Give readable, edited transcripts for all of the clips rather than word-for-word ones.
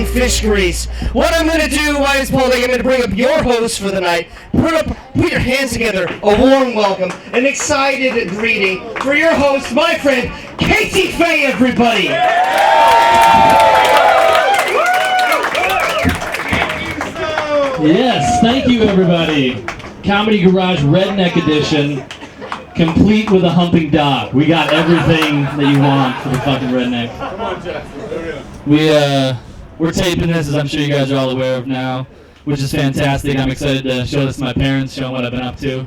fish grease. What I'm going to do, my name is Paul, I'm going to bring up your host for the night. Put your hands together, a warm welcome, an excited greeting for your host, my friend, Feigh, everybody. Yes, thank you, everybody. Comedy Garage Redneck Edition, complete with a humping dog. We got everything that you want for the fucking redneck. Come on, Jeff. We're taping this, as I'm sure you guys are all aware of now, which is fantastic. I'm excited to show this to my parents, show them what I've been up to.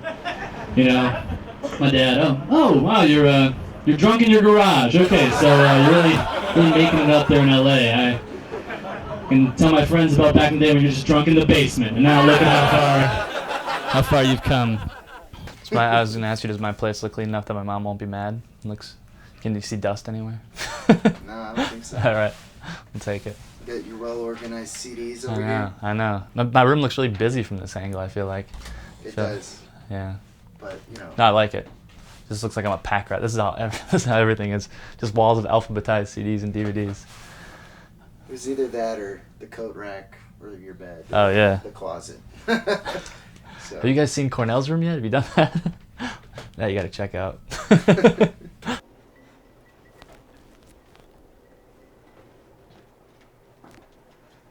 You know, my dad. Oh, wow, you're drunk in your garage. Okay, so you're really making it up there in LA. I can tell my friends about back in the day when you're just drunk in the basement, and now look at how far you've come. I was going to ask you, does my place look clean enough that my mom won't be mad? Can you see dust anywhere? No, I don't think so. All right, I'll take it. You got your well-organized CDs over here. I know. My room looks really busy from this angle, I feel like. It does. Yeah. But, you know. No, I like it. This looks like I'm a pack rat. This is how everything is. Just walls of alphabetized CDs and DVDs. It was either that or the coat rack or your bed. Oh, yeah. The closet. So. Have you guys seen Cornell's room yet? Have you done that? Yeah, you got to check out.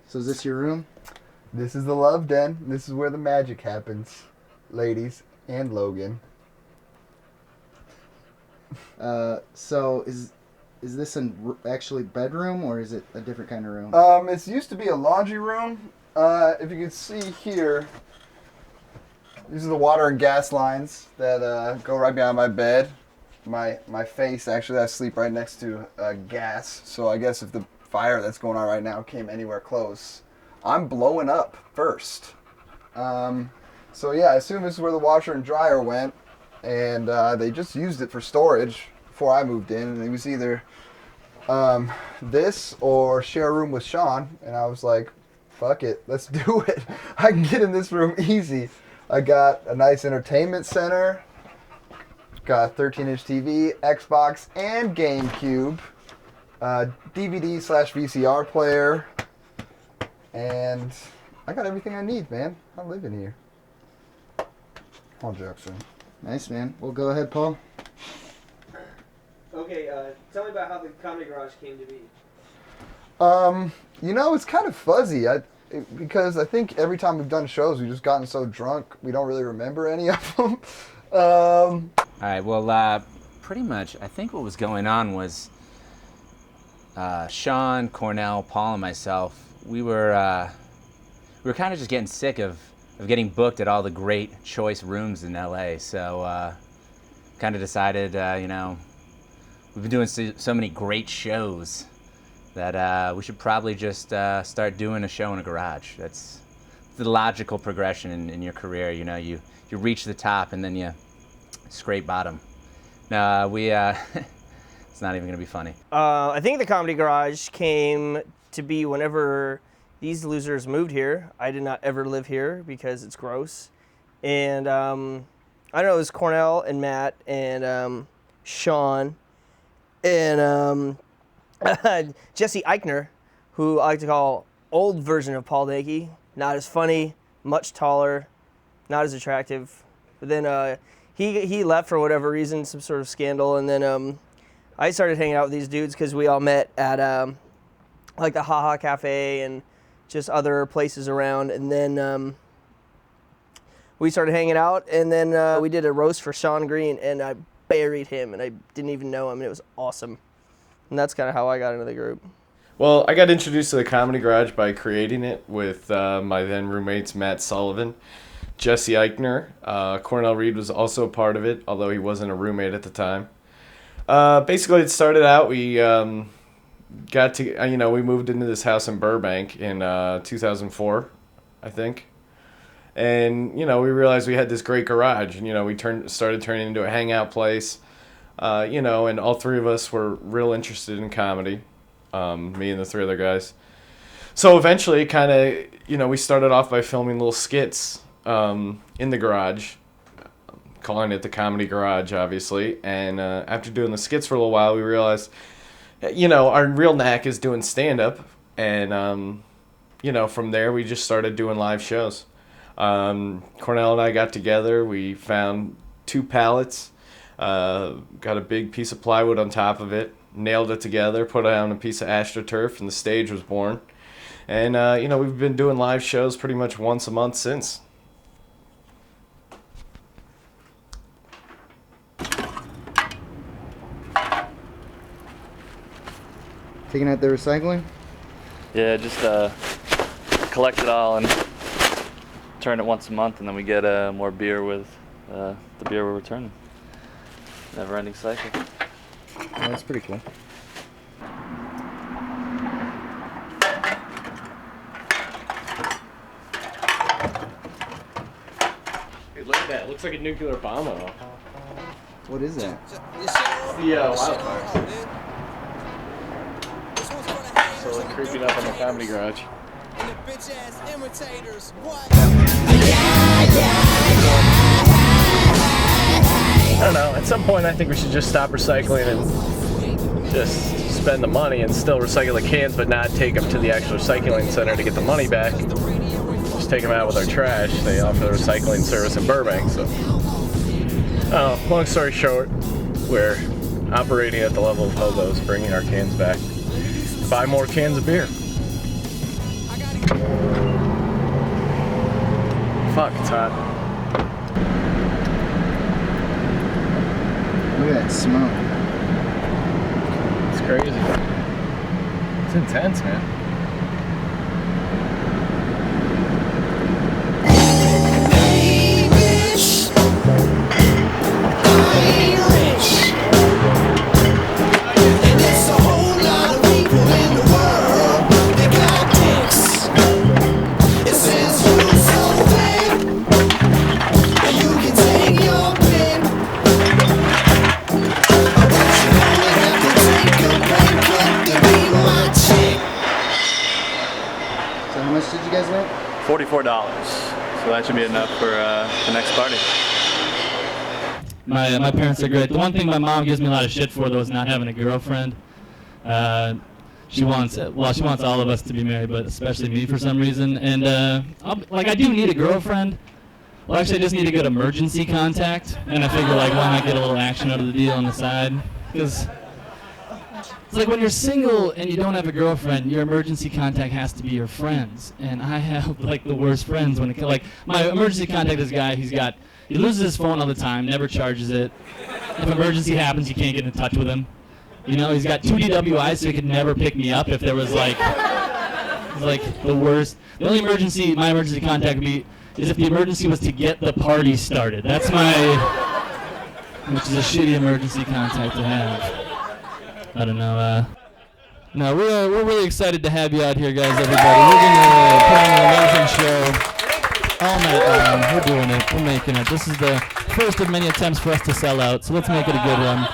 So is this your room? This is the love den. This is where the magic happens, ladies and Logan. So is this an actually bedroom or is it a different kind of room? It's used to be a laundry room. If you can see here, these are the water and gas lines that go right behind my bed. My face, actually, I sleep right next to gas. So I guess if the fire that's going on right now came anywhere close, I'm blowing up first. So yeah, I assume this is where the washer and dryer went, and they just used it for storage before I moved in, and it was either this or share a room with Sean, and I was like, fuck it, let's do it. I can get in this room easy. I got a nice entertainment center, got a 13-inch TV, Xbox, and GameCube, DVD/VCR player, and I got everything I need, man. I'm living here. Paul Jackson. Nice, man. Well, go ahead, Paul. Okay, tell me about how the Comedy Garage came to be. You know, it's kind of fuzzy. Because I think every time we've done shows, we've just gotten so drunk, we don't really remember any of them. All right, well, pretty much, I think what was going on was Sean, Cornell, Paul, and myself, we were kind of just getting sick of getting booked at all the great choice rooms in LA. So kind of decided, you know, we've been doing so many great shows that we should probably just start doing a show in a garage. That's the logical progression in your career. You know, you reach the top and then you scrape bottom. No, it's not even going to be funny. I think the Comedy Garage came to be whenever these losers moved here. I did not ever live here because it's gross. And I don't know, it was Cornell and Matt and Sean and Jessee Eichner, who I like to call old version of Paul Danke. Not as funny, much taller, not as attractive. But then he left for whatever reason, some sort of scandal, and then I started hanging out with these dudes because we all met at like the Ha Ha Cafe and just other places around, and then we started hanging out, and then we did a roast for Sean Green, and I buried him, and I didn't even know him, and it was awesome. And that's kind of how I got into the group. Well, I got introduced to the Comedy Garage by creating it with my then roommates, Matt Sullivan, Jessee Eichner. Cornell Reid was also a part of it, although he wasn't a roommate at the time. Basically, it started out, we got to, we moved into this house in Burbank in 2004, I think. And, we realized we had this great garage, and, we started turning into a hangout place. And all three of us were real interested in comedy, me and the three other guys. So eventually, kind of, we started off by filming little skits in the garage, calling it the Comedy Garage, obviously. And after doing the skits for a little while, we realized, our real knack is doing stand-up. And, from there we just started doing live shows. Cornell and I got together. We found 2 pallets, got a big piece of plywood on top of it, nailed it together, put it on a piece of AstroTurf, and the stage was born. And, we've been doing live shows pretty much once a month since. Taking out the recycling? Yeah, just collect it all and turn it once a month, and then we get more beer with the beer we're returning. Never-ending cycle. Yeah, that's pretty cool. Hey, look at that. It looks like a nuclear bomb. What is that? The wildfires. So like creeping up on the Comedy Garage. I don't know. At some point, I think we should just stop recycling and just spend the money and still recycle the cans, but not take them to the actual recycling center to get the money back. Just take them out with our trash. They offer the recycling service in Burbank. So, long story short, we're operating at the level of hobos, bringing our cans back. Buy more cans of beer. Fuck, it's hot. Look at that smoke. It's crazy. It's intense, man. $44, so that should be enough for the next party. My parents are great. The one thing my mom gives me a lot of shit for, though, is not having a girlfriend. She wants all of us to be married, but especially me for some reason. And I do need a girlfriend. Well, actually, I just need a good emergency contact, and I figure why not get a little action out of the deal on the side? Because it's like when you're single and you don't have a girlfriend, your emergency contact has to be your friends. And I have the worst friends when it my emergency contact is a guy he loses his phone all the time, never charges it. If an emergency happens, you can't get in touch with him. He's got 2 DWIs, so he could never pick me up if there was the worst. The only my emergency contact would be is if the emergency was to get the party started. That's which is a shitty emergency contact to have. I don't know. No, we're really excited to have you out here, guys. Everybody, we're gonna put on an amazing show all night long. We're doing it. We're making it. This is the first of many attempts for us to sell out. So let's make it a good one.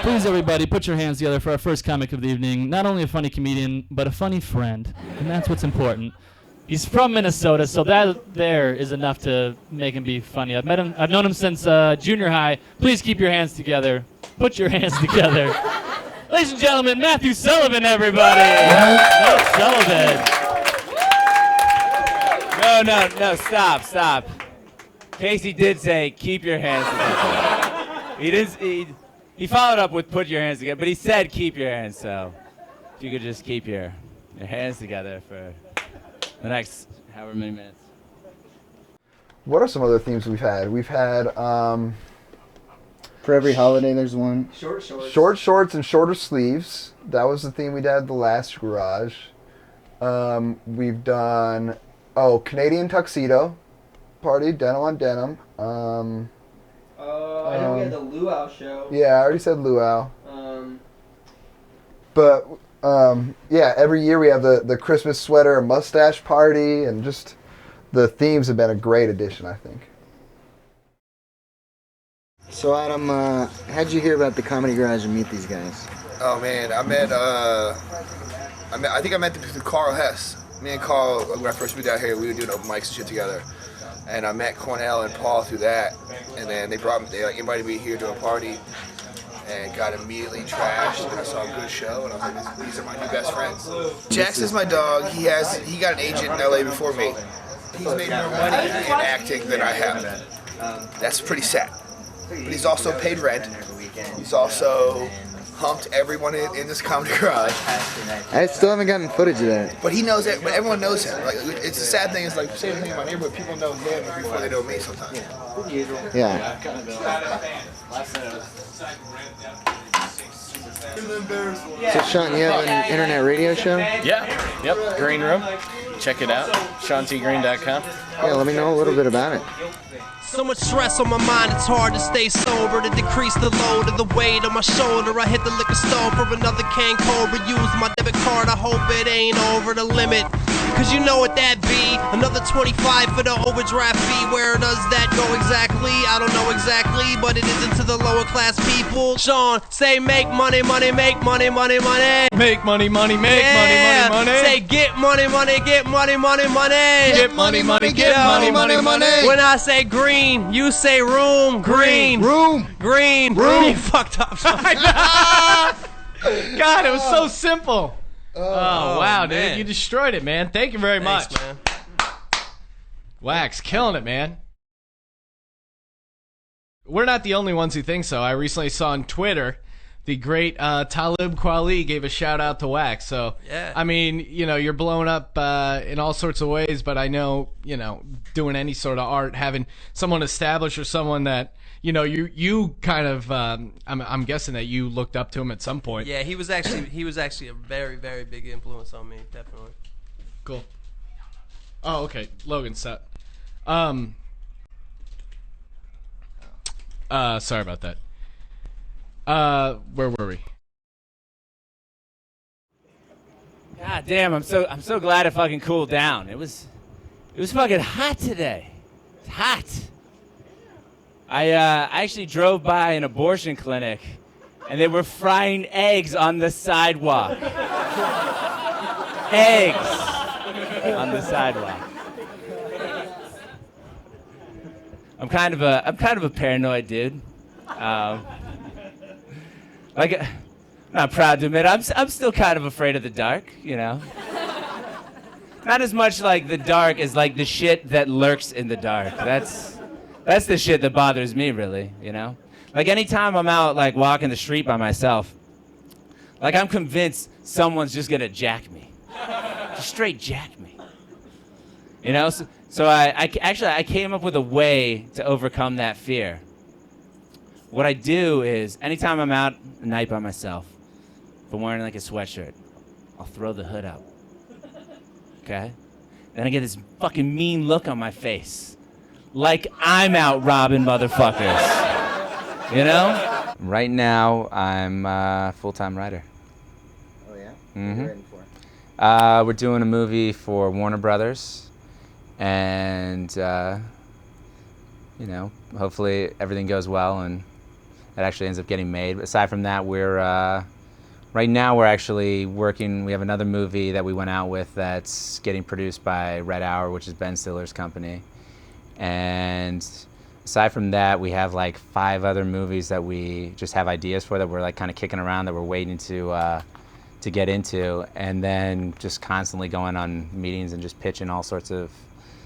Please, everybody, put your hands together for our first comic of the evening. Not only a funny comedian, but a funny friend, and that's what's important. He's from Minnesota, so that there is enough to make him be funny. I've known him since junior high. Please keep your hands together. Put your hands together. Ladies and gentlemen, Matthew Sullivan, everybody. No, stop. Casey did say keep your hands together. He followed up with put your hands together, but he said keep your hands, so if you could just keep your hands together for the next however many minutes. What are some other themes we've had? We've had for every holiday there's one. Short shorts and shorter sleeves. That was the theme we did at the last garage. We've done Canadian tuxedo party, denim on denim. I know we had the luau show. Yeah, I already said luau. But every year we have the Christmas sweater and mustache party, and just the themes have been a great addition, I think. So Adam, how'd you hear about the Comedy Garage and meet these guys? Oh man, I think I met them through Carl Hess. Me and Carl, when I first moved out here, we were doing open mics and shit together. And I met Cornell and Paul through that. And then they invited me here to a party. and got immediately trashed. And I saw a good show, and I was like, these are my new best friends. Jackson's my dog. He got an agent in LA before me. He's made more money in acting than I have. That's pretty sad. But he's also paid rent. He's also humped everyone in this comedy garage. I still haven't gotten footage of that. But he knows it. But everyone knows him. Like, it's the sad thing is like same thing in my neighborhood. People know him before they know me sometimes. Yeah. So Sean, you have an internet radio show? Yeah. Yep. Green Room. Check it out. SeanTGreen.com. Yeah, let me know a little bit about it. So much stress on my mind, it's hard to stay sober. To decrease the load of the weight on my shoulder, I hit the liquor store for another can cold. Reuse my debit card, I hope it ain't over the limit. Cause you know what that be, another 25 for the overdraft fee. Where does that go exactly? I don't know exactly, but it isn't to the lower class people. Sean, say make money, money, make money, money, money. Make money, money, make money, money, money. Say get money, money, get money, money, money. Get money, money, get money, money, money. When I say green, you say room. Green. Room. Green. Room. You fucked up. God, it was so simple. Oh, wow, man. dude. You destroyed it, man. Thank you very much. Thanks, man. Wax, killing it, man. We're not the only ones who think so. I recently saw on Twitter the great Talib Kweli gave a shout out to Wax. So, Yeah. I mean, you know, you're blowing up in all sorts of ways, but I know, you know, doing any sort of art, having someone established or someone that, you know, you kind of, I'm guessing that you looked up to him at some point. Yeah, he was actually a very, very big influence on me, definitely. Cool. Oh, okay. Logan's set. Sorry about that. Where were we? God damn, I'm so glad it fucking cooled down. It was fucking hot today. It's hot. I actually drove by an abortion clinic, and they were frying eggs on the sidewalk. Eggs on the sidewalk. I'm kind of a paranoid dude. I'm not proud to admit I'm still kind of afraid of the dark, you know. Not as much like the dark as like the shit that lurks in the dark. That's the shit that bothers me, really, you know? Like, anytime I'm out, like, walking the street by myself, like, I'm convinced someone's just gonna jack me. Just straight jack me. You know? So I came up with a way to overcome that fear. What I do is, anytime I'm out at night by myself, if I'm wearing, like, a sweatshirt, I'll throw the hood up. Okay? Then I get this fucking mean look on my face. Like I'm out robbing motherfuckers. You know? Right now, I'm a full-time writer. Oh yeah? Mm-hmm. What are you writing for? We're doing a movie for Warner Brothers. And, you know, hopefully everything goes well and it actually ends up getting made. Aside from that, right now we're actually working, we have another movie that we went out with that's getting produced by Red Hour, which is Ben Stiller's company. And aside from that, we have like 5 other movies that we just have ideas for that we're like kind of kicking around that we're waiting to get into, and then just constantly going on meetings and just pitching all sorts of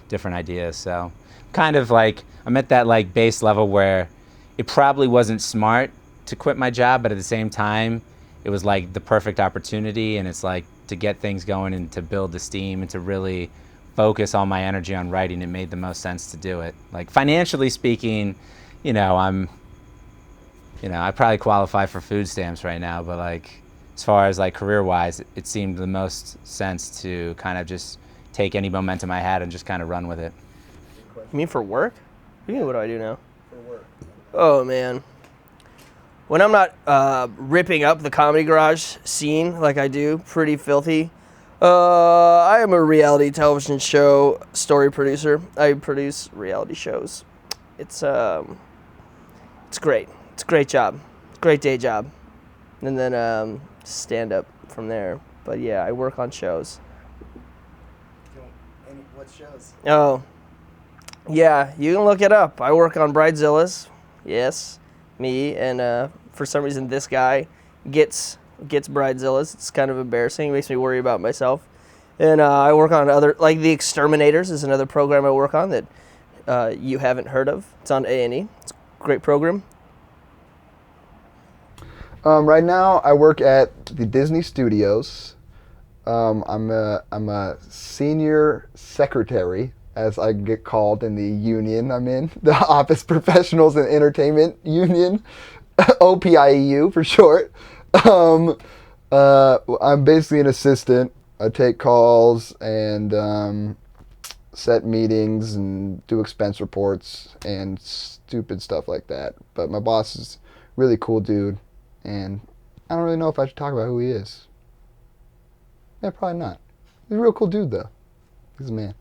different ideas. So kind of like I'm at that like base level where it probably wasn't smart to quit my job, but at the same time, it was like the perfect opportunity, and it's like to get things going and to build the steam and to really focus all my energy on writing. It made the most sense to do it. Like financially speaking, you know, I probably qualify for food stamps right now, but like as far as like career-wise, it seemed the most sense to kind of just take any momentum I had and just kind of run with it. You mean for work? What do you mean, what do I do now? For work. Oh, man. When I'm not ripping up the Comedy Garage scene like I do, pretty filthy, I am a reality television show story producer. I produce reality shows. It's great. It's a great job. It's a great day job. And then stand up from there. But yeah, I work on shows. What shows? Oh, yeah, you can look it up. I work on Bridezillas. Yes, me and for some reason this guy gets Bridezillas. It's kind of embarrassing. It makes me worry about myself. And I work on other, like The Exterminators is another program I work on that you haven't heard of. It's on A&E. It's a great program. Right now, I work at the Disney Studios. I'm a senior secretary, as I get called in the union I'm in, the Office Professionals and Entertainment Union, OPIEU for short. I'm basically an assistant. I take calls and set meetings and do expense reports and stupid stuff like that. But my boss is a really cool dude, and I don't really know if I should talk about who he is. Yeah, probably not. He's a real cool dude, though. He's a man.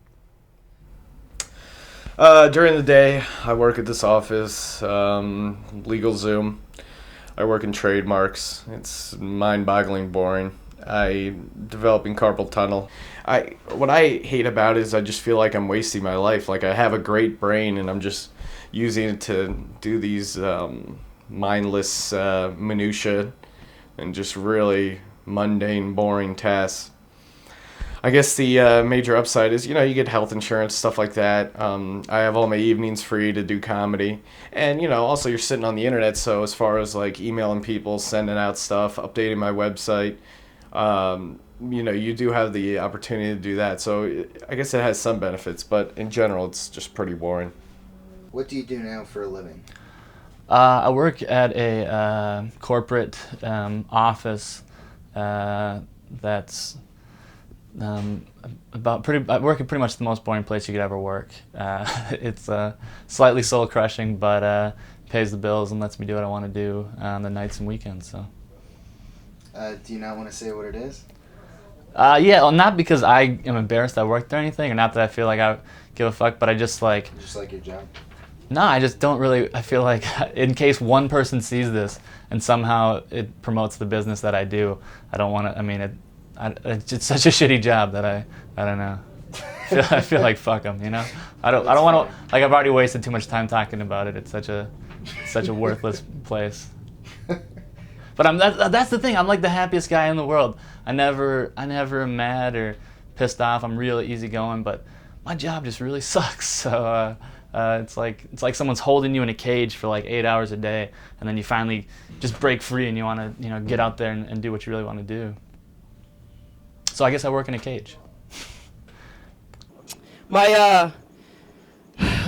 During the day, I work at this office, LegalZoom. I work in trademarks. It's mind-boggling boring. Developing carpal tunnel. What I hate about it is I just feel like I'm wasting my life. Like I have a great brain and I'm just using it to do these mindless minutia and just really mundane, boring tasks. I guess the major upside is, you get health insurance, stuff like that. I have all my evenings free to do comedy. And, also you're sitting on the internet, so as far as like emailing people, sending out stuff, updating my website, you do have the opportunity to do that. So I guess it has some benefits, but in general, it's just pretty boring. What do you do now for a living? I work at a corporate office that's I work at pretty much the most boring place you could ever work. It's slightly soul crushing, but pays the bills and lets me do what I want to do on the nights and weekends. So. Do you not want to say what it is? Yeah, well, not because I am embarrassed I worked or anything, or not that I feel like I give a fuck, but I just like... Just like your job? No, I just don't really... I feel like in case one person sees this and somehow it promotes the business that I do, I don't want to... I mean, it's just such a shitty job that I don't know. I feel like fuck them, I don't want to... Like, I've already wasted too much time talking about it. It's such a worthless place. But that's the thing. I'm like the happiest guy in the world. I never am mad or pissed off. I'm real easygoing, but my job just really sucks. So it's like someone's holding you in a cage for like 8 hours a day, and then you finally just break free and you want to get out there and do what you really want to do. So I guess I work in a cage. My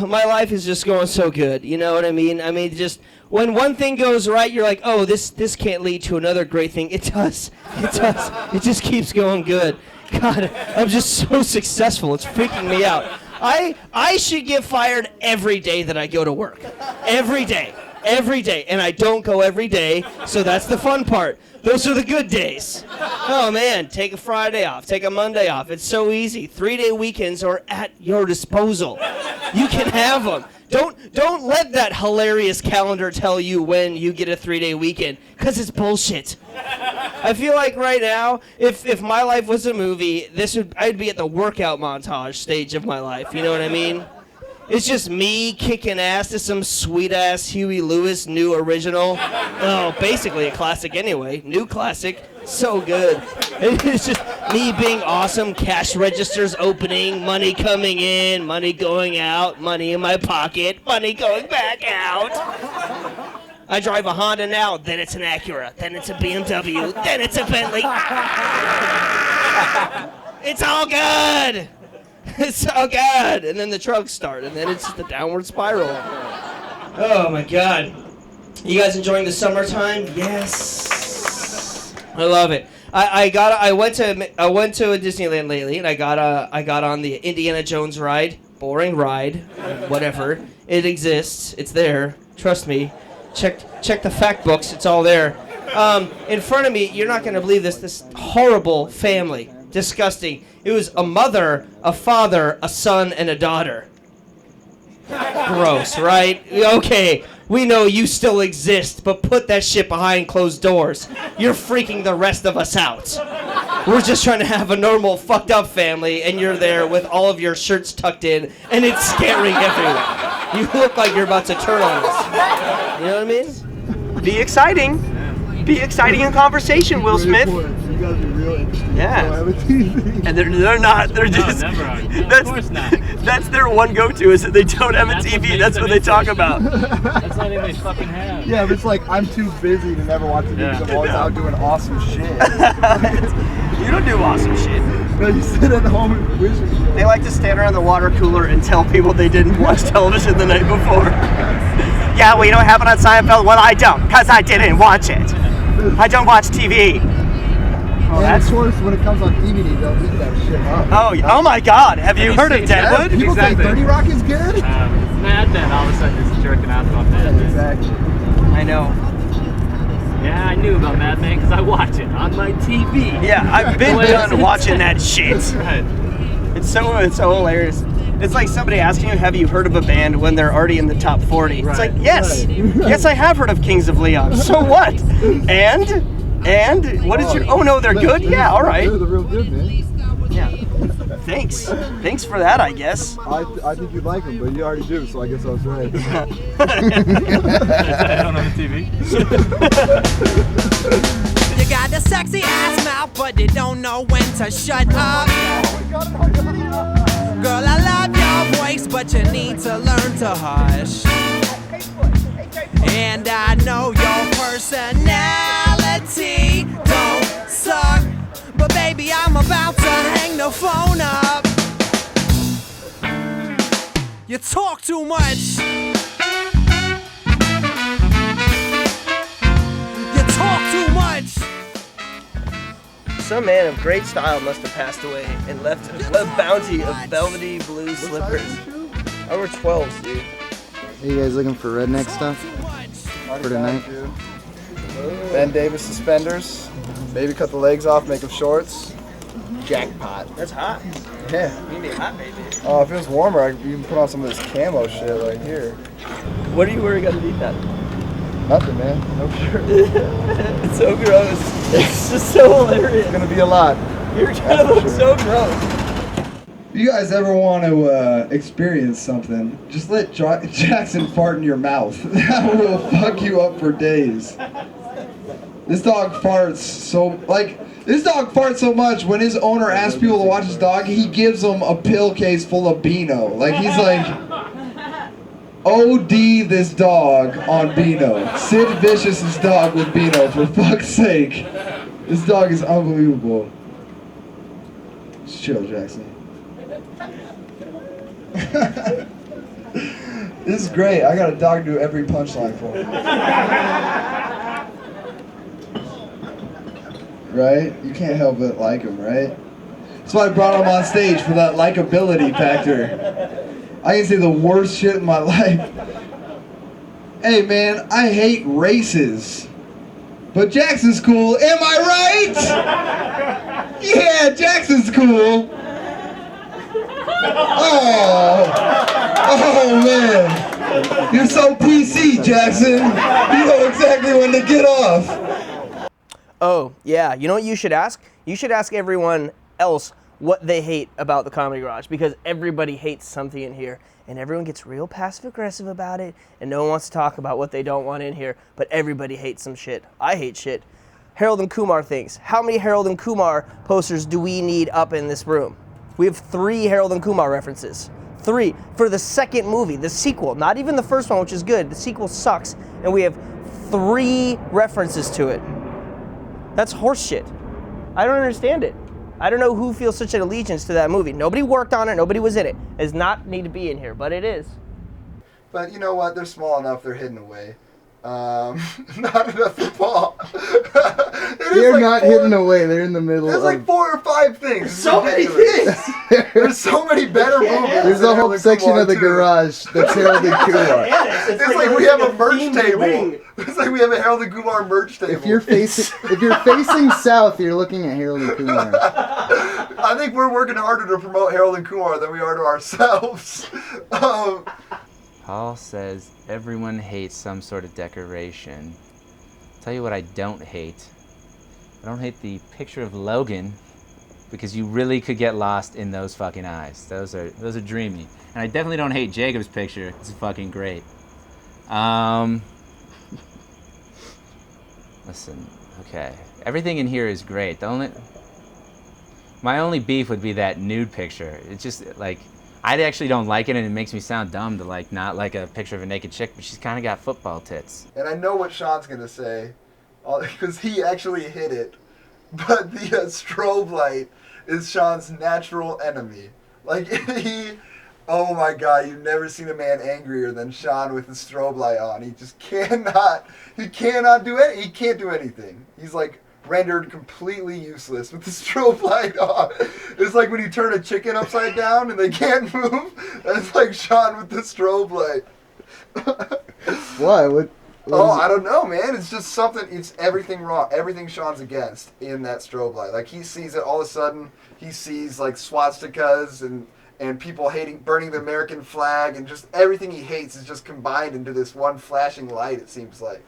life is just going so good. You know what I mean? I mean, just when one thing goes right, you're like, oh, this can't lead to another great thing. It does. It does. It just keeps going good. God, I'm just so successful. It's freaking me out. I should get fired every day that I go to work. Every day. Every day. And I don't go every day, so that's the fun part. Those are the good days. Oh, man, take a Friday off. Take a Monday off. It's so easy. 3-day weekends are at your disposal. You can have them. Don't let that hilarious calendar tell you when you get a 3-day weekend, because it's bullshit. I feel like right now, if my life was a movie, I'd be at the workout montage stage of my life. You know what I mean? It's just me kicking ass to some sweet-ass Huey Lewis new original. Oh, basically a classic anyway. New classic. So good. It's just me being awesome. Cash registers opening, money coming in, money going out, money in my pocket, money going back out. I drive a Honda now, then it's an Acura, then it's a BMW, then it's a Bentley. It's all good. It's so good. And then the trucks start, and then it's just a downward spiral. Oh my God. You guys enjoying the summertime? Yes. I love it. I went to a Disneyland lately, and I got on the Indiana Jones ride. Boring ride. Whatever. It exists. It's there. Trust me. Check the fact books. It's all there. In front of me, you're not going to believe this horrible family. Disgusting. It was a mother, a father, a son, and a daughter. Gross, right? Okay, we know you still exist, but put that shit behind closed doors. You're freaking the rest of us out. We're just trying to have a normal fucked up family, and you're there with all of your shirts tucked in, and it's scaring everyone. You look like you're about to turn on us. You know what I mean? Be exciting. be exciting in conversation, Will Smith. You gotta be real interesting. Yeah. And they're not. They're just. No, never are. No, That's, of course not. That's their one go-to is that they don't have a TV. That's what they talk about. That's not even they fucking have. Yeah, but it's like I'm too busy to never watch TV because I'm always out doing awesome shit. You don't do awesome shit. No, you sit at home and wish. They like to stand around the water cooler and tell people they didn't watch television the night before. Yeah, well, you know what happened on Seinfeld? Well, I don't, because I didn't watch it. I don't watch TV. Oh, and of course, when it comes on DVD, they'll eat that shit up. Oh my God! Have you heard of Deadwood? People say 30 Rock is good? Mad Men all of a sudden is jerking out about Mad Men. Exactly. I know. Yeah, I knew about Mad Men because I watch it on my TV. Yeah, I've been done watching that shit. Right. It's so hilarious. It's like somebody asking you, have you heard of a band when they're already in the top 40? It's like, yes. Yes, I have heard of Kings of Leon. So what? And? What is your... Oh, no, they're good? Yeah, all right. They're real good, man. Yeah. Thanks. Thanks for that, I guess. I think you'd like them, but you already do, so I guess I was right. I don't have a TV. You got the sexy ass mouth, but you don't know when to shut up. Girl, I love your voice, but you need to learn to hush. And I know your personality don't suck, but baby, I'm about to hang the phone up. You talk too much. You talk too much. Some man of great style must have passed away and left a bounty of velvety blue slippers. I wear 12s, dude. Are you guys looking for redneck stuff for tonight? Ben Davis suspenders. Maybe cut the legs off, make them shorts. Jackpot. That's hot. Yeah. You need hot, baby. Oh, if it was warmer, I could even put on some of this camo shit right here. What are you wearing underneath that? Nothing, man. No shirt. It's so gross. It's just so hilarious. It's gonna be a lot. You're gonna look so gross. If you guys ever want to experience something, just let Jackson fart in your mouth. That will fuck you up for days. This dog farts so much when his owner asks people to watch his dog, he gives them a pill case full of Beano. Like he's like, OD this dog on Beano. Sid Vicious's dog with Beano, for fuck's sake. This dog is unbelievable. Just chill, Jackson. This is great. I got a dog to do every punchline for me. Right? You can't help but like him, right? That's why I brought him on stage, for that likability factor. I can say the worst shit in my life. Hey man, I hate races. But Jackson's cool. Am I right? Yeah, Jackson's cool. Oh man. You're so PC, Jackson. You know exactly when to get off. Oh, yeah. You know what you should ask? You should ask everyone else what they hate about the Comedy Garage, because everybody hates something in here, and everyone gets real passive-aggressive about it, and no one wants to talk about what they don't want in here, but everybody hates some shit. I hate shit. Harold and Kumar things. How many Harold and Kumar posters do we need up in this room? We have 3 Harold and Kumar references. 3 for the second movie, the sequel. Not even the first one, which is good. The sequel sucks, and we have 3 references to it. That's horse shit. I don't understand it. I don't know who feels such an allegiance to that movie. Nobody worked on it. Nobody was in it. It does not need to be in here, but it is. But you know what? They're small enough. They're hidden away. Not enough to Paul. They're not hidden away. They're in the middle. There's like 4 or 5 things. So many things. There's so many better movies. There's a whole section of the garage that's Harold and Kumar. It's like we have a merch table. It's like we have a Harold and Kumar merch table. If you're facing south, you're looking at Harold and Kumar. I think we're working harder to promote Harold and Kumar than we are to ourselves. Paul says everyone hates some sort of decoration. I'll tell you what I don't hate. I don't hate the picture of Logan, because you really could get lost in those fucking eyes. Those are dreamy. And I definitely don't hate Jacob's picture. It's fucking great. Listen, Okay. Everything in here is great. My only beef would be that nude picture. It's just like, I actually don't like it, and it makes me sound dumb to like not like a picture of a naked chick, but she's kind of got football tits. And I know what Sean's gonna say, because he actually hit it. But the strobe light is Sean's natural enemy. Like oh my God, you've never seen a man angrier than Sean with the strobe light on. He just cannot do it. He can't do anything. He's like rendered completely useless with the strobe light on. It's like when you turn a chicken upside down and they can't move. That's like Sean with the strobe light. Why? Oh, I don't know, man. It's just something. It's everything wrong. Everything Sean's against in that strobe light. Like he sees it all of a sudden. He sees like swastikas and people burning the American flag, and just everything he hates is just combined into this one flashing light. It seems like.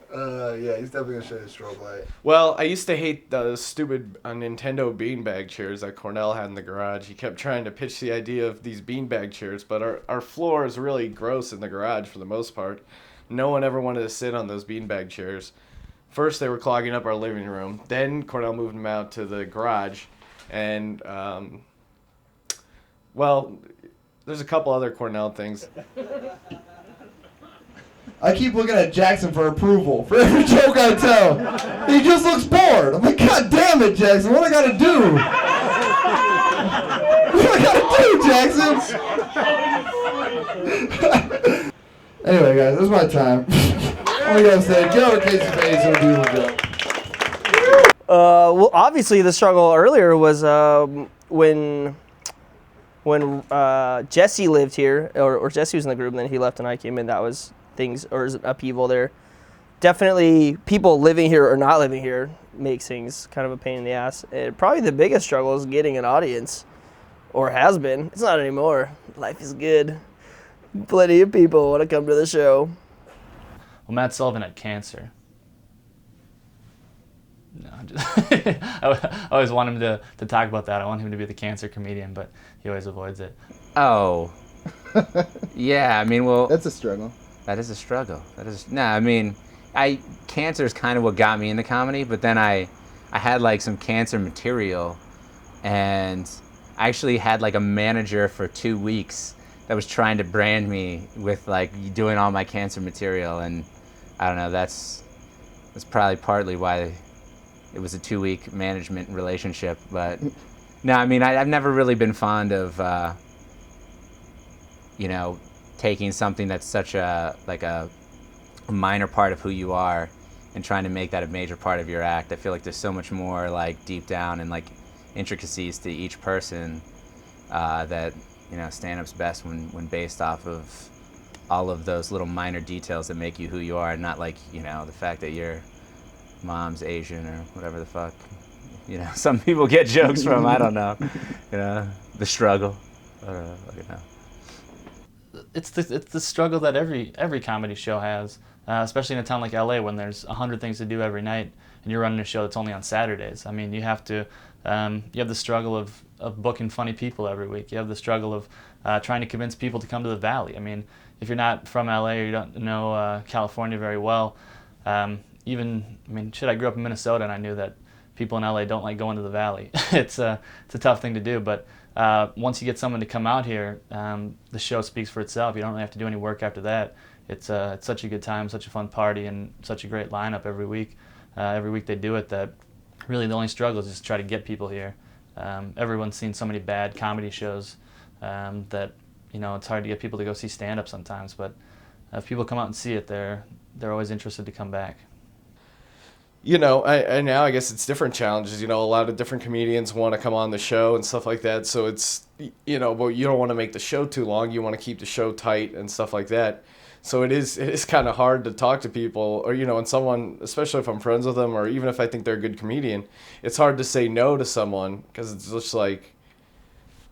Yeah, he's definitely gonna show his strobe light. Well, I used to hate the stupid Nintendo beanbag chairs that Cornell had in the garage. He kept trying to pitch the idea of these beanbag chairs, but our floor is really gross in the garage for the most part. No one ever wanted to sit on those beanbag chairs. First, they were clogging up our living room. Then Cornell moved them out to the garage, and well, there's a couple other Cornell things. I keep looking at Jackson for approval for every joke I tell. He just looks bored. I'm like, God damn it, Jackson, what I gotta do? What I gotta do, Jackson? Anyway, guys, this is my time. All I gotta say, get over Casey's face and do the joke. Well, obviously the struggle earlier was when Jessee lived here, or Jessee was in the group, and then he left and I came in. That was things, or is it upheaval there? Definitely people living here or not living here makes things kind of a pain in the ass. Probably the biggest struggle is getting an audience, or has been. It's not anymore. Life is good. Plenty of people want to come to the show. Well, Matt Sullivan had cancer. No, I always want him to talk about that. I want him to be the cancer comedian, but he always avoids it. Oh. Yeah, I mean, well... That's a struggle. That is a struggle. I mean, cancer is kind of what got me into comedy, but then I had like some cancer material, and I actually had like a manager for 2 weeks that was trying to brand me with like doing all my cancer material, and I don't know, that's probably partly why it was a 2-week management relationship. But no, I mean, I've never really been fond of, taking something that's such a minor part of who you are and trying to make that a major part of your act. I feel like there's so much more like deep down and like intricacies to each person that stand-up's best when based off of all of those little minor details that make you who you are, and not like the fact that your mom's Asian or whatever the fuck some people get jokes from. I don't know, the struggle. I don't know. It's the struggle that every comedy show has, especially in a town like LA when there's 100 things to do every night and you're running a show that's only on Saturdays. I mean, you have the struggle of booking funny people every week. You have the struggle of trying to convince people to come to the Valley. I mean, if you're not from LA or you don't know California very well, I grew up in Minnesota and I knew that people in LA don't like going to the Valley. It's a tough thing to do, but once you get someone to come out here, the show speaks for itself. You don't really have to do any work after that. It's such a good time, such a fun party, and such a great lineup every week. Every week they do it, that really the only struggle is just try to get people here. Everyone's seen so many bad comedy shows that it's hard to get people to go see stand-up sometimes. But if people come out and see it, they're always interested to come back. Now I guess it's different challenges. A lot of different comedians want to come on the show and stuff like that. So it's, but you don't want to make the show too long. You want to keep the show tight and stuff like that. So it is kind of hard to talk to people, or, and someone, especially if I'm friends with them, or even if I think they're a good comedian, it's hard to say no to someone because it's just like,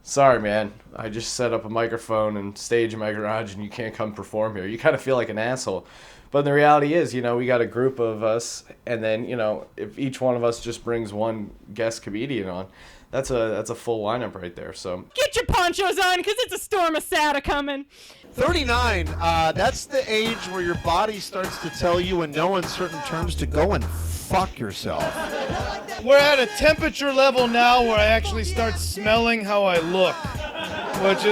sorry, man, I just set up a microphone and stage in my garage and you can't come perform here. You kind of feel like an asshole. But the reality is, we got a group of us, and then, if each one of us just brings one guest comedian on, that's a full lineup right there. So Get your ponchos on, because it's a storm of sad coming. 39, that's the age where your body starts to tell you in no uncertain terms to go and fuck yourself. We're at a temperature level now where I actually start smelling how I look, which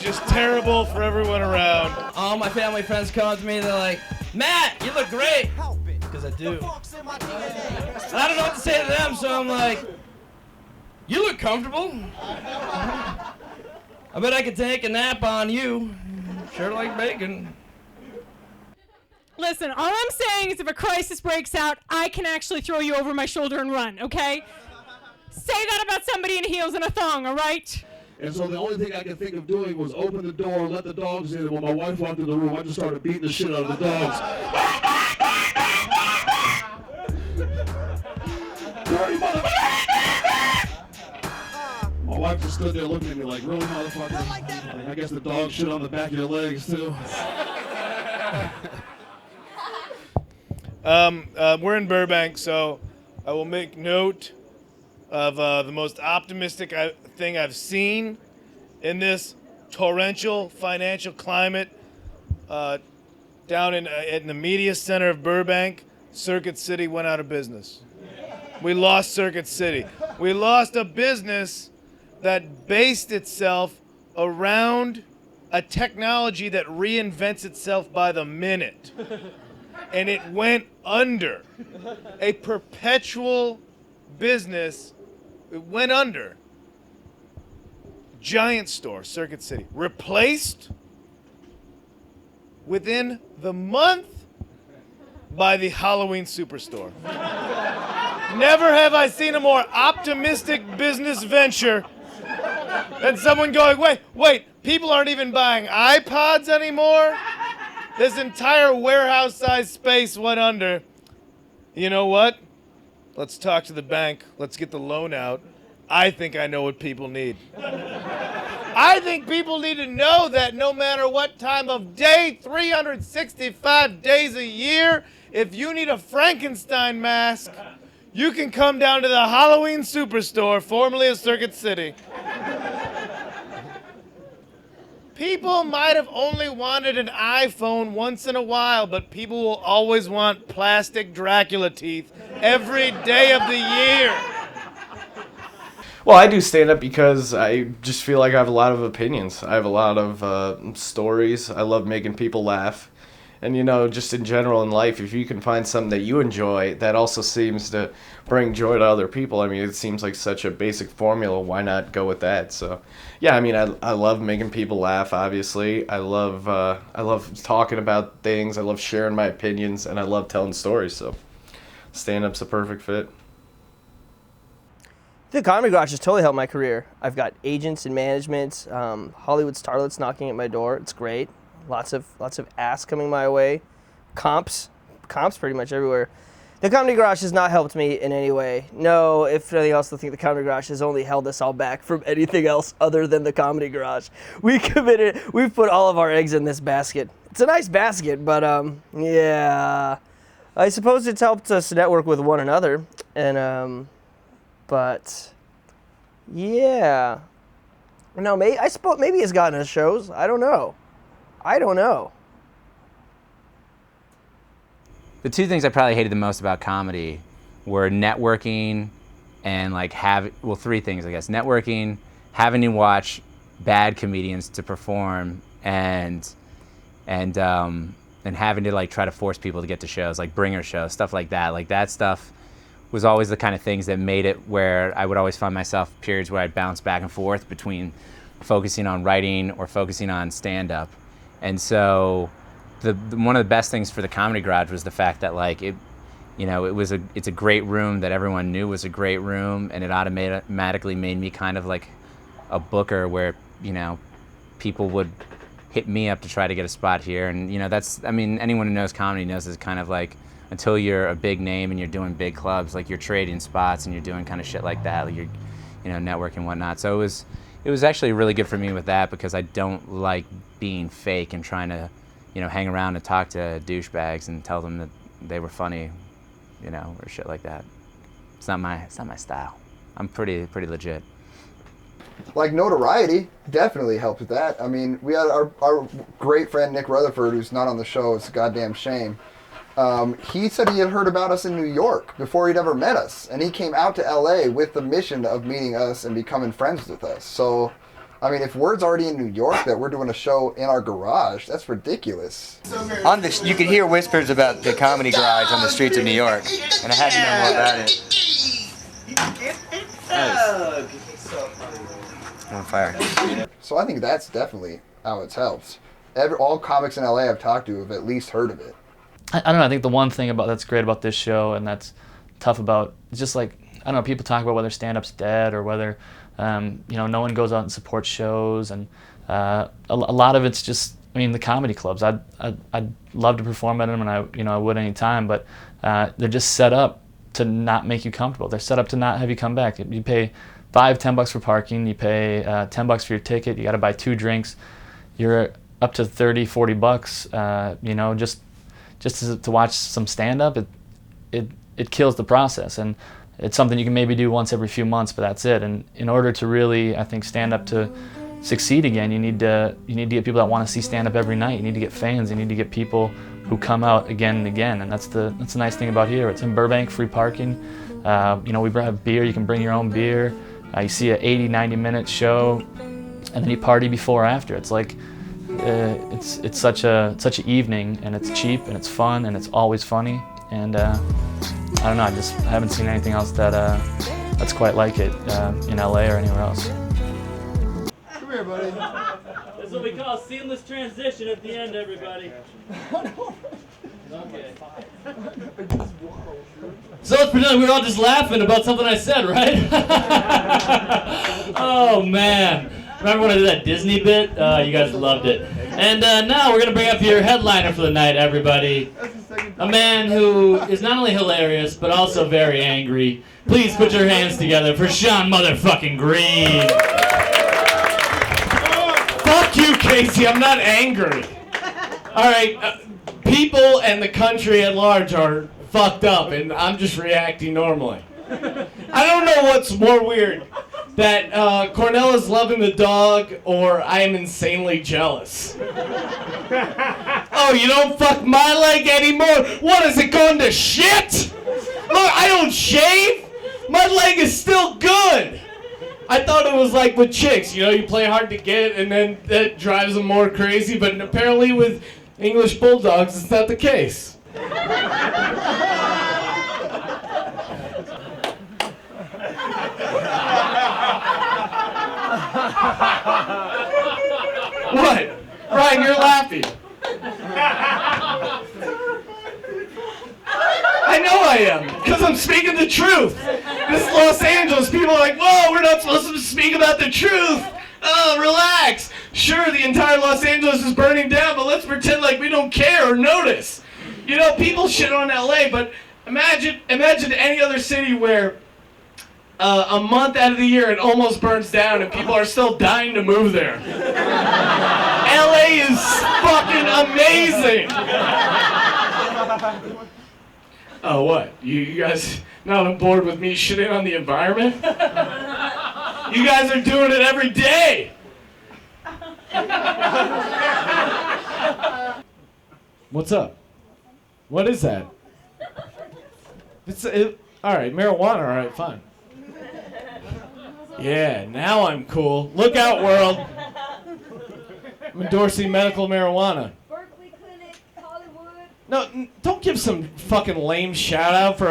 is terrible for everyone around. All my family friends come up to me and they're like, Matt, you look great, because I do. And I don't know what to say to them, so I'm like, you look comfortable. I bet I could take a nap on you. Sure like bacon. Listen, all I'm saying is if a crisis breaks out, I can actually throw you over my shoulder and run, okay? Say that about somebody in heels and a thong, all right? And so the only thing I could think of doing was open the door, let the dogs in, and when my wife walked in the room, I just started beating the shit out of the dogs. Dirty motherfucker! My wife just stood there looking at me like, really, motherfucker? Like, I guess the dog shit on the back of your legs, too. We're in Burbank, so I will make note of the most optimistic thing I've seen in this torrential financial climate down in the media center of Burbank. Circuit City went out of business. We lost Circuit City. We lost a business that based itself around a technology that reinvents itself by the minute. And it went under. A perpetual business, it went under. Giant store, Circuit City, replaced within the month by the Halloween Superstore. Never have I seen a more optimistic business venture than someone going, wait, people aren't even buying iPods anymore? This entire warehouse-sized space went under. You know what? Let's talk to the bank. Let's get the loan out. I think I know what people need. I think people need to know that no matter what time of day, 365 days a year, if you need a Frankenstein mask, you can come down to the Halloween Superstore, formerly of Circuit City. People might have only wanted an iPhone once in a while, but people will always want plastic Dracula teeth every day of the year. Well, I do stand up because I just feel like I have a lot of opinions. I have a lot of stories. I love making people laugh. And, you know, just in general in life, if you can find something that you enjoy that also seems to bring joy to other people, I mean, it seems like such a basic formula. Why not go with that? So, yeah, I mean, I love making people laugh, obviously. I love talking about things. I love sharing my opinions, and I love telling stories. So stand-up's a perfect fit. The Comedy Garage has totally helped my career. I've got agents and management, Hollywood starlets knocking at my door. It's great. Lots of ass coming my way. Comps pretty much everywhere. The Comedy Garage has not helped me in any way. No, if anything else, I think the Comedy Garage has only held us all back from anything else other than the Comedy Garage. We've put all of our eggs in this basket. It's a nice basket, but yeah. I suppose it's helped us network with one another, and but yeah. No, I suppose maybe it's gotten us shows. I don't know. The two things I probably hated the most about comedy were networking and three things, I guess. Networking, having to watch bad comedians to perform, and having to try to force people to get to shows, like bringer shows, stuff like that. Like that stuff was always the kind of things that made it where I would always find myself periods where I'd bounce back and forth between focusing on writing or focusing on stand-up. And so one of the best things for the Comedy Garage was the fact that it's a great room that everyone knew was a great room, and it automatically made me kind of like a booker where, people would hit me up to try to get a spot here. And, anyone who knows comedy knows it's kind of like, until you're a big name and you're doing big clubs, like you're trading spots and you're doing kind of shit like that, like you're, networking and whatnot. So it was actually really good for me with that, because I don't like being fake and trying to, hang around and talk to douchebags and tell them that they were funny, or shit like that. It's not my style. I'm pretty legit. Like notoriety definitely helped with that. I mean, we had our great friend Nick Rutherford, who's not on the show. It's a goddamn shame. He said he had heard about us in New York before he'd ever met us, and he came out to LA with the mission of meeting us and becoming friends with us. So, I mean, if word's already in New York that we're doing a show in our garage, that's ridiculous. You could hear whispers about the Comedy Garage on the streets of New York, and I had to know more about it. On fire. So I think that's definitely how it's helped. All comics in LA I've talked to have at least heard of it. I don't know. I think the one thing that's great about this show, and that's tough about, it's just like, I don't know. People talk about whether stand-up's dead or whether, no one goes out and supports shows, and a lot of it's just, I mean, the comedy clubs. I'd love to perform at them, and I would any time, but they're just set up to not make you comfortable. They're set up to not have you come back. You pay $10 for parking. You pay $10 for your ticket. You got to buy 2 drinks. You're up to $30-$40. Just to watch some stand-up, it kills the process, and it's something you can maybe do once every few months, but that's it. And in order to really, I think, stand-up to succeed again, you need to get people that want to see stand-up every night. You need to get fans. You need to get people who come out again and again, and that's the nice thing about here. It's in Burbank, free parking. We have beer. You can bring your own beer. You see an 80-90 minute show, and then you party before or after. It's like it's such an evening, and it's cheap, and it's fun, and it's always funny. And I don't know. I haven't seen anything else that's quite like it in LA or anywhere else. Come here, buddy. That's what we call a seamless transition at the end, everybody. Okay. So let's pretend we were all just laughing about something I said, right? Oh man. Remember when I did that Disney bit? You guys loved it. And now we're going to bring up your headliner for the night, everybody. A man who is not only hilarious, but also very angry. Please put your hands together for Sean motherfucking Green. Fuck you, Casey. I'm not angry. All right. People and the country at large are fucked up, and I'm just reacting normally. I don't know what's more weird, that Cornell is loving the dog, or I am insanely jealous. Oh, you don't fuck my leg anymore? What, is it going to shit? Look, I don't shave. My leg is still good. I thought it was like with chicks, you play hard to get, and then that drives them more crazy, but apparently with English bulldogs, it's not the case. What? Ryan, you're laughing. I know I am, because I'm speaking the truth. This is Los Angeles. People are like, whoa, we're not supposed to speak about the truth. Oh, relax. Sure, the entire Los Angeles is burning down, but let's pretend like we don't care or notice. People shit on LA, but imagine any other city where a month out of the year it almost burns down and people are still dying to move there. LA is fucking amazing. Oh, what? You guys not on board with me shitting on the environment? You guys are doing it every day. What's up? What is that? All right, marijuana. All right, fine. Yeah, now I'm cool. Look out, world. I'm endorsing medical marijuana. Berkeley Clinic, Hollywood. No, don't give some fucking lame shout out for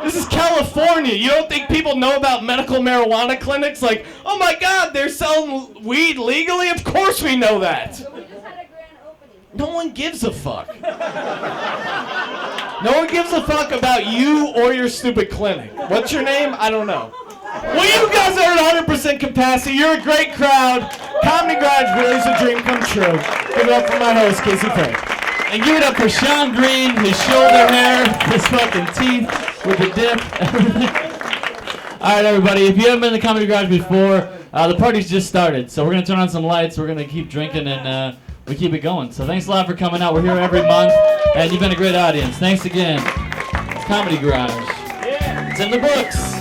This is California. You don't think people know about medical marijuana clinics? Like, oh my God, they're selling weed legally? Of course we know that. So we just had a grand opening. No one gives a fuck. No one gives a fuck about you or your stupid clinic. What's your name? I don't know. Well, you guys are at 100% capacity. You're a great crowd. Comedy Garage really is a dream come true. Give it up for my host, Casey Feigh. And give it up for Sean Green, his shoulder hair, his fucking teeth with the dip, everything. All right, everybody, if you haven't been in the Comedy Garage before, the party's just started. So we're going to turn on some lights, we're going to keep drinking, and we keep it going. So thanks a lot for coming out. We're here every month, and you've been a great audience. Thanks again. Comedy Garage. It's in the books.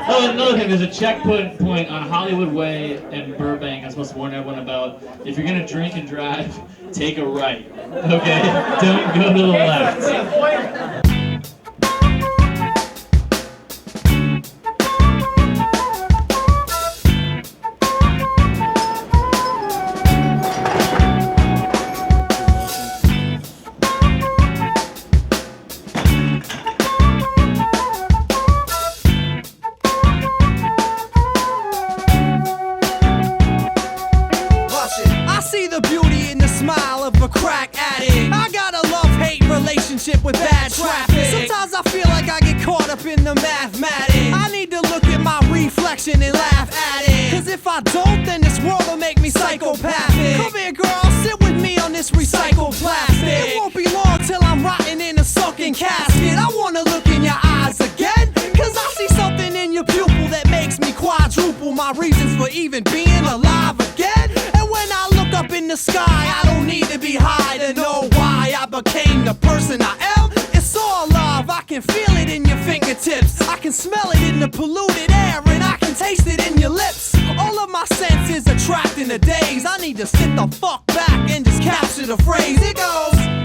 Oh, another thing, there's a checkpoint on Hollywood Way and Burbank I'm supposed to warn everyone about. If you're going to drink and drive, take a right, okay? Don't go to the left. With bad traffic. Sometimes I feel like I get caught up in the mathematics. I need to look at my reflection and laugh at it. Cause if I don't, then this world will make me psychopathic. Come here, girl, sit with me on this recycled plastic. It won't be long till I'm rotting in a sunken casket. I wanna look in your eyes again, cause I see something in your pupil that makes me quadruple my reasons for even being alive again. And when I look up in the sky, I don't need to be high to know why I became the person I am. It's all love, I can feel it in your fingertips. I can smell it in the polluted air, and I can taste it in your lips. All of my senses are trapped in a daze. I need to sit the fuck back and just capture the phrase. It goes.